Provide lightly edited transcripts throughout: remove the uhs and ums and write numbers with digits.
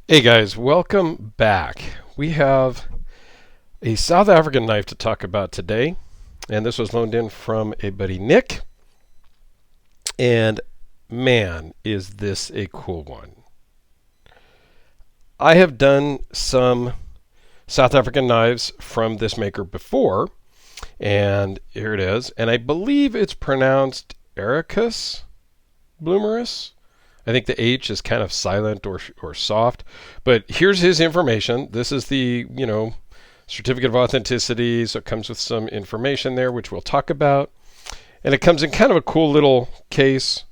Hey guys, welcome back. We have a South African knife to talk about today, and this was loaned in from a buddy Nick. And man, is this a cool one. I have done some South African knives from this maker before, and here it is. And I believe it's pronounced Herucus Blomerus. I think the H is kind of silent or soft, but here's his information. This is the, certificate of authenticity, so it comes with some information there, which we'll talk about. And it comes in kind of a cool little case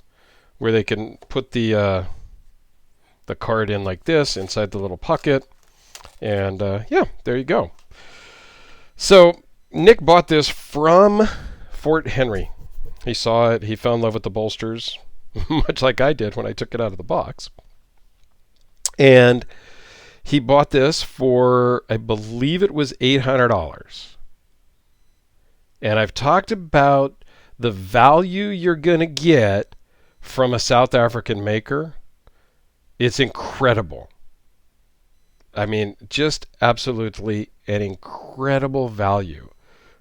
where they can put the card in like this inside the little pocket. And yeah, there you go. So Nick bought this from Fort Henry. He saw it. He fell in love with the bolsters, much like I did when I took it out of the box. And he bought this for, I believe it was $800. And I've talked about the value you're going to get from a South African maker. It's incredible. I mean, just absolutely an incredible value.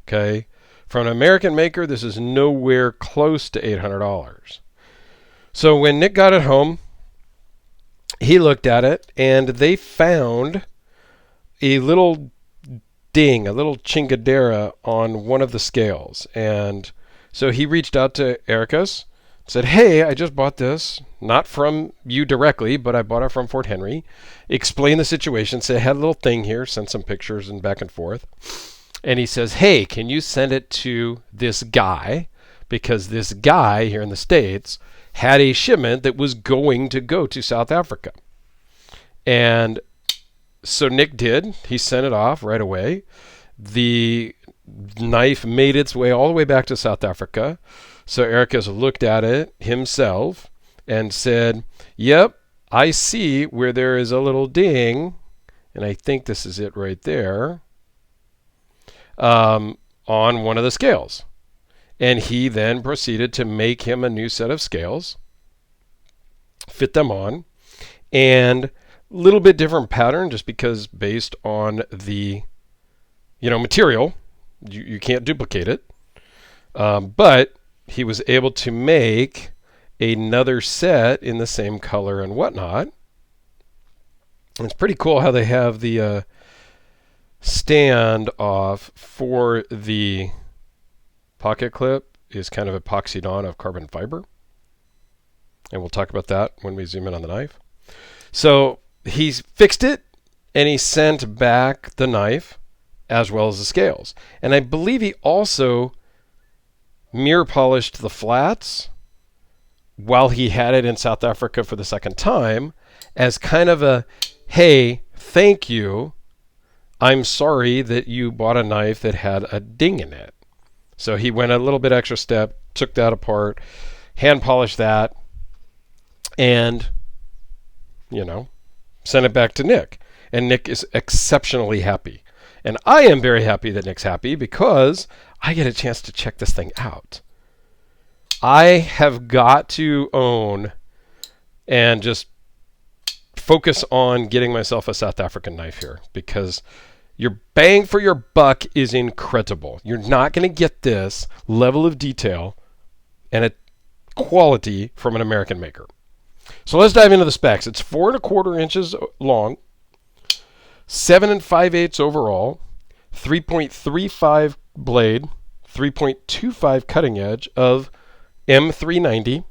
Okay? From an American maker, this is nowhere close to $800. So when Nick got it home, he looked at it, and they found a little ding, a little chingadera on one of the scales. And so he reached out to Herucus, said, "Hey, I just bought this, not from you directly, but I bought it from Fort Henry." Explained the situation, said, "I had a little thing here," sent some pictures and back and forth. And he says, "Hey, can you send it to this guy? Because this guy here in the States had a shipment that was going to go to South Africa." And so Nick did. He sent it off right away. The knife made its way all the way back to South Africa. So Herucus looked at it himself and said, "Yep, I see where there is a little ding," and I think this is it right there, on one of the scales. And he then proceeded to make him a new set of scales, fit them on, and a little bit different pattern just because based on the material, you can't duplicate it. But he was able to make another set in the same color and whatnot. And it's pretty cool how they have the standoff for the pocket clip is kind of epoxied on of carbon fiber. And we'll talk about that when we zoom in on the knife. So he's fixed it, and he sent back the knife as well as the scales. And I believe he also mirror polished the flats while he had it in South Africa for the second time as kind of a, "Hey, thank you. I'm sorry that you bought a knife that had a ding in it." So he went a little bit extra step, took that apart, hand polished that, and, sent it back to Nick. And Nick is exceptionally happy. And I am very happy that Nick's happy because I get a chance to check this thing out. I have got to own and just focus on getting myself a South African knife here because your bang for your buck is incredible. You're not going to get this level of detail and a quality from an American maker. So let's dive into the specs. It's 4 1/4 inches long, 7 5/8 overall, 3.35 blade, 3.25 cutting edge of M390,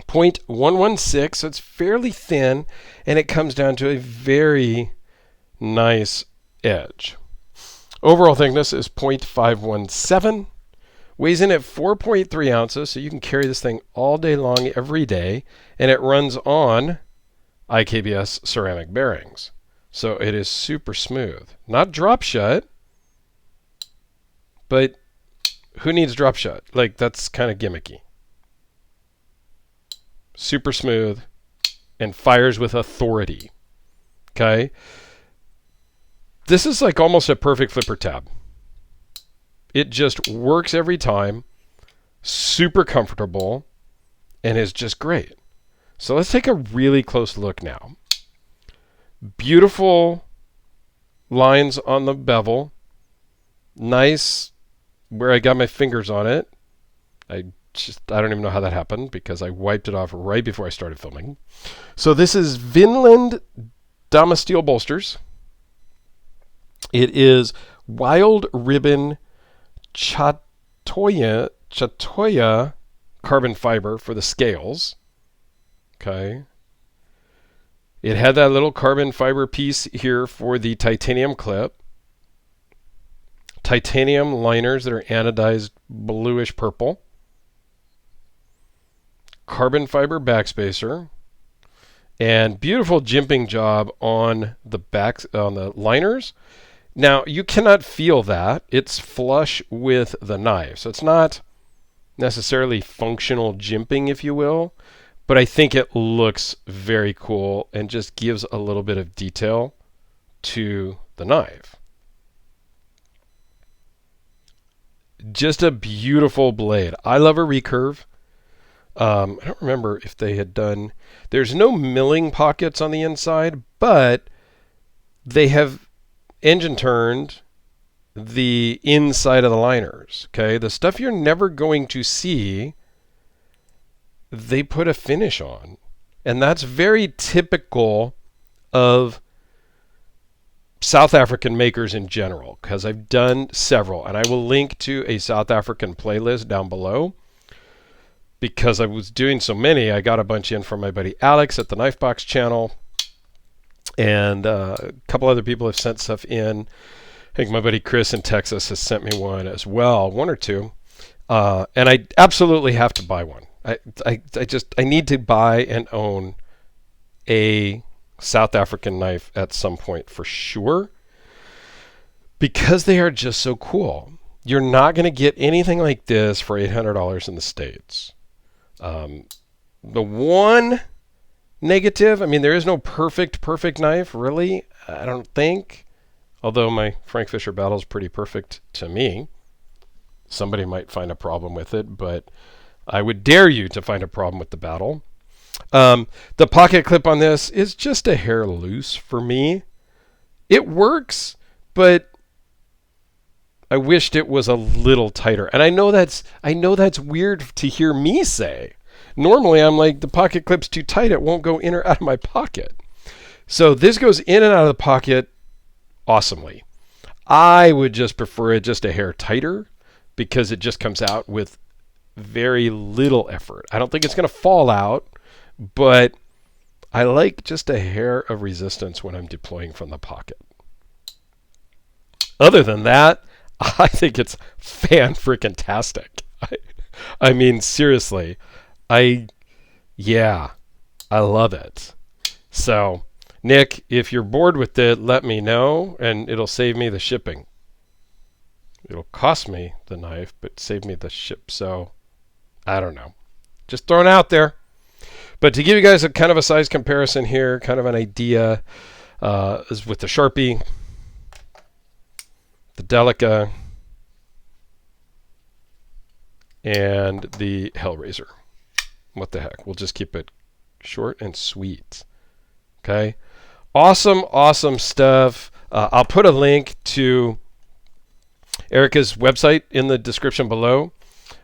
0.116, so it's fairly thin, and it comes down to a very nice edge. Overall thickness is 0.517. Weighs in at 4.3 ounces, so you can carry this thing all day long, every day, and it runs on IKBS ceramic bearings. So it is super smooth. Not drop shut, but who needs drop shut? Like, that's kind of gimmicky. Super smooth and fires with authority. Okay? This is like almost a perfect flipper tab. It just works every time, super comfortable, and is just great. So let's take a really close look now. Beautiful lines on the bevel. Nice where I got my fingers on it. I don't even know how that happened because I wiped it off right before I started filming. So this is Vinland Damasteel bolsters. It is Wild Ribbon Chatoya carbon fiber for the scales. Okay. It had that little carbon fiber piece here for the titanium clip. Titanium liners that are anodized bluish purple. Carbon fiber backspacer. And beautiful jimping job on the back on the liners. Now, you cannot feel that. It's flush with the knife. So it's not necessarily functional jimping, if you will. But I think it looks very cool and just gives a little bit of detail to the knife. Just a beautiful blade. I love a recurve. I don't remember if they had done... There's no milling pockets on the inside, but they have engine turned the inside of the liners. Okay, the stuff you're never going to see, they put a finish on. And that's very typical of South African makers in general, because I've done several, and I will link to a South African playlist down below. Because I was doing so many, I got a bunch in from my buddy Alex at the Knife Box channel, and a couple other people have sent stuff in. I think my buddy Chris in Texas has sent me one as well, one or two, and I absolutely have to buy one. I need to buy and own a South African knife at some point for sure, because they are just so cool. You're not going to get anything like this for $800 in the States. The one negative, I mean, there is no perfect knife, really, I don't think. Although my Frank Fisher Battle is pretty perfect to me. Somebody might find a problem with it, but I would dare you to find a problem with the Battle. The pocket clip on this is just a hair loose for me. It works, but I wished it was a little tighter. And I know that's weird to hear me say. Normally I'm like, the pocket clip's too tight, it won't go in or out of my pocket. So this goes in and out of the pocket awesomely. I would just prefer it just a hair tighter because it just comes out with very little effort. I don't think it's going to fall out, but I like just a hair of resistance when I'm deploying from the pocket. Other than that, I think it's fan-freaking-tastic. I mean, seriously. I love it. So, Nick, if you're bored with it, let me know, and it'll save me the shipping. It'll cost me the knife, but save me the ship. So, I don't know. Just throwing it out there. But to give you guys a kind of a size comparison here, kind of an idea, is with the Sharpie, the Delica, and the Hellraiser. What the heck? We'll just keep it short and sweet. Okay? Awesome stuff. I'll put a link to Erica's website in the description below,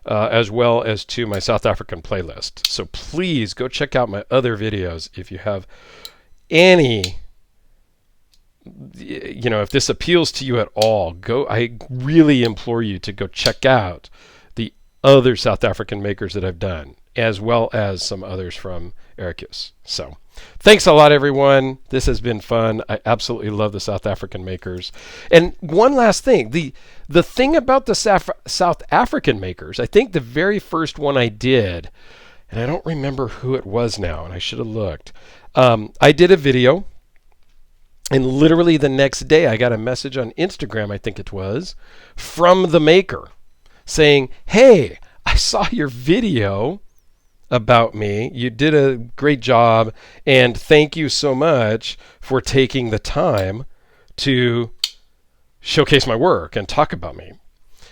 as well as to my South African playlist. So please go check out my other videos if you have any... if this appeals to you at all, I really implore you to go check out the other South African makers that I've done, as well as some others from Herucus. So, thanks a lot, everyone. This has been fun. I absolutely love the South African makers. And one last thing, the thing about the South African makers, I think the very first one I did, and I don't remember who it was now, and I should have looked. I did a video. And literally the next day, I got a message on Instagram, I think it was, from the maker saying, "Hey, I saw your video about me. You did a great job, and thank you so much for taking the time to showcase my work and talk about me."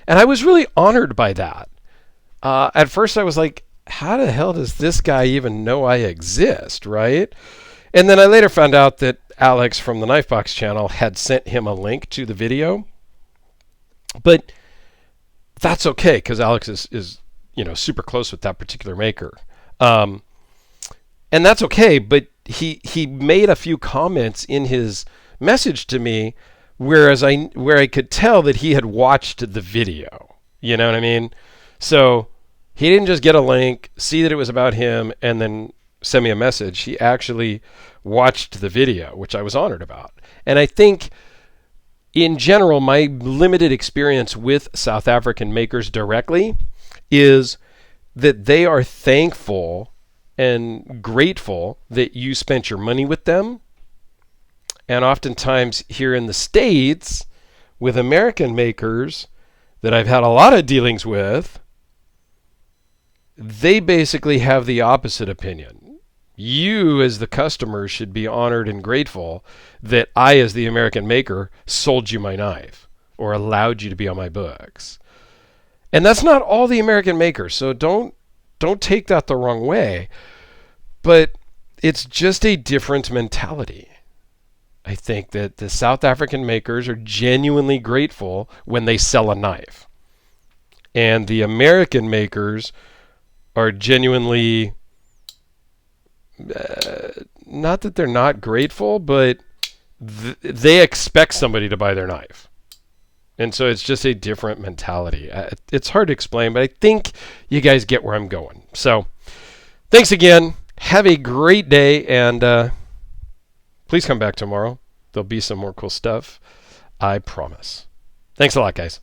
And I was really honored by that. At first, I was like, how the hell does this guy even know I exist, right? And then I later found out that Alex from the Knifebox channel had sent him a link to the video. But that's okay, because Alex is super close with that particular maker. And that's okay, but he made a few comments in his message to me where I could tell that he had watched the video. You know what I mean? So he didn't just get a link, see that it was about him, and then send me a message. He actually watched the video, which I was honored about. And I think, in general, my limited experience with South African makers directly is that they are thankful and grateful that you spent your money with them. And oftentimes here in the States, with American makers that I've had a lot of dealings with, they basically have the opposite opinion. You, as the customer, should be honored and grateful that I, as the American maker, sold you my knife or allowed you to be on my books. And that's not all the American makers, so don't take that the wrong way. But it's just a different mentality. I think that the South African makers are genuinely grateful when they sell a knife. And the American makers are genuinely, not that they're not grateful, but they expect somebody to buy their knife. And so it's just a different mentality. It's hard to explain, but I think you guys get where I'm going. So thanks again. Have a great day, and please come back tomorrow. There'll be some more cool stuff. I promise. Thanks a lot, guys.